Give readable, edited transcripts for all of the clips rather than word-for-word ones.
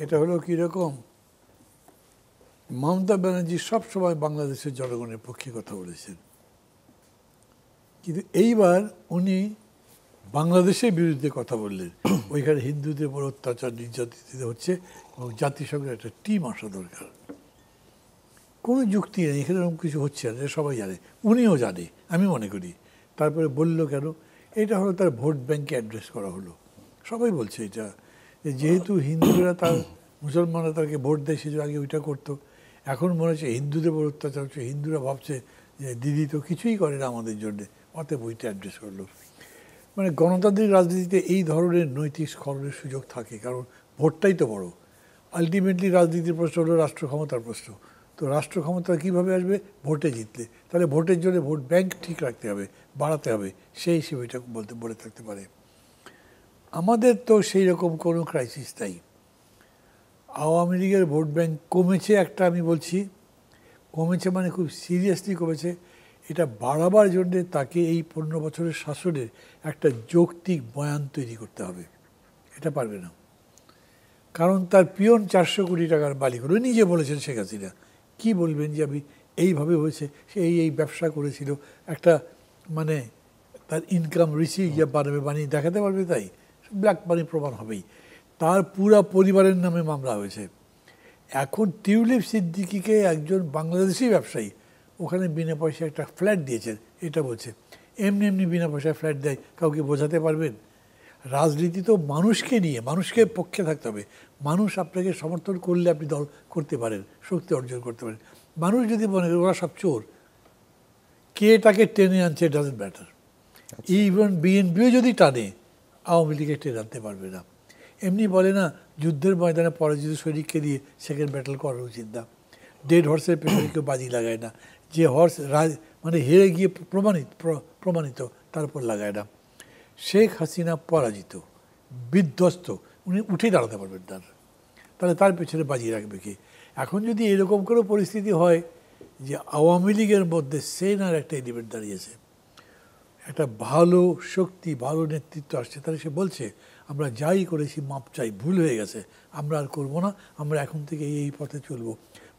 এটা হলো কীরকম, মমতা ব্যানার্জি সবসময় বাংলাদেশের জনগণের পক্ষে কথা বলেছেন, কিন্তু এইবার উনি বাংলাদেশের বিরুদ্ধে কথা বললেন। ওইখানে হিন্দুদের উপর অত্যাচার নির্যাতিত হচ্ছে এবং জাতিসংঘের একটা টিম আসা দরকার। কোনো যুক্তি নেই, এখানে এরকম কিছু হচ্ছে না, সবাই জানে, উনিও জানে, আমি মনে করি। তারপরে বলল কেন? এটা হলো তার ভোট ব্যাংকে অ্যাড্রেস করা হলো। সবাই বলছে এটা, যেহেতু হিন্দুরা তার, মুসলমানরা তাকে ভোট দেয়, সেজন্য আগে ওইটা করতো। এখন মনে হচ্ছে হিন্দুদের উপর অত্যাচার হচ্ছে, হিন্দুরা ভাবছে যে দিদি তো কিছুই করে না আমাদের জন্যে, অতএব ওইটা অ্যাড্রেস করলো। মানে গণতান্ত্রিক রাজনীতিতে এই ধরনের নৈতিক স্খলনের সুযোগ থাকে, কারণ ভোটটাই তো বড়। আলটিমেটলি রাজনীতির প্রশ্ন হলো রাষ্ট্র ক্ষমতার প্রশ্ন। তো রাষ্ট্র ক্ষমতা কীভাবে আসবে? ভোটে জিতলে। তাহলে ভোটের জন্য ভোট ব্যাংক ঠিক রাখতে হবে, বাড়াতে হবে, সেই হিসেবে এটা বলে থাকতে পারে। আমাদের তো সেই রকম কোনো ক্রাইসিস নাই। আওয়ামী লীগের ভোট ব্যাংক কমেছে একটা, আমি বলছি কমেছে মানে খুব সিরিয়াসলি কমেছে। এটা বাড়াবার জন্যে তাকে এই 15 বছরের শাসনের একটা যৌক্তিক বয়ান তৈরি করতে হবে। এটা পারবে না, কারণ তার পিয়ন 400 কোটি টাকার মালিক হলো, নিজে বলেছেন শেখ হাসিনা। কী বলবেন যে আমি এইভাবে হয়েছে, সে এই ব্যবসা করেছিল, একটা মানে তার ইনকাম রিসিভ বানিয়ে দেখাতে পারবে, তাই ব্ল্যাক মানি প্রমাণ হবেই। তার পুরা পরিবারের নামে মামলা হয়েছে। এখন টিউলিপ সিদ্দিকীকে একজন বাংলাদেশি ব্যবসায়ী ওখানে বিনা পয়সায় একটা ফ্ল্যাট দিয়েছেন, এটা বলছে। এমনি এমনি বিনা পয়সায় ফ্ল্যাট দেয়, কাউকে বোঝাতে পারবেন? রাজনীতি তো মানুষকে নিয়ে, মানুষকে পক্ষে থাকতে হবে। মানুষ আপনাকে সমর্থন করলে আপনি দল করতে পারেন, শক্তি অর্জন করতে পারেন। মানুষ যদি মনে করে ওরা সব চোর, কে তাকে টেনে আনছে ডাজন্ট ম্যাটার। ইভেন বিএনপিও যদি টানে, আওয়ামী লীগে টেনে আনতে পারবে না। এমনি বলে না, যুদ্ধের ময়দানে পরাজিত সৈনিককে দিয়ে সেকেন্ড ব্যাটল করা উচিত না। ডেড হর্সের পেছনে কেউ বাজি লাগায় না। যে হর্স মানে হেরে গিয়ে প্রমাণিত তার উপর লাগায় না। শেখ হাসিনা পরাজিত, বিধ্বস্ত, উনি উঠে দাঁড়াতে পারবেন না, তাহলে তার পেছনে বাজি রাখবে কি? এখন যদি এরকম কোনো পরিস্থিতি হয় যে আওয়ামী লীগের মধ্যে সেনার একটা এলিমেন্ট দাঁড়িয়েছে, একটা ভালো শক্তি, ভালো নেতৃত্ব আসছে, তাহলে সে বলছে আমরা যাই করেছি মাপ চাই, ভুল হয়ে গেছে, আমরা আর করবো না, আমরা এখন থেকে এই পথে চলবো।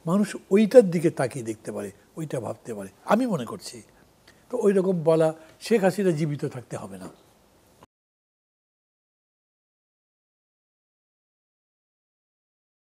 মানুষ ওইটার দিকে তাকিয়ে দেখতে পারে, ওইটা ভাবতে পারে, আমি মনে করছি। তো ওই রকম বলা, শেখ হাসিনা জীবিত থাকতে হবে না।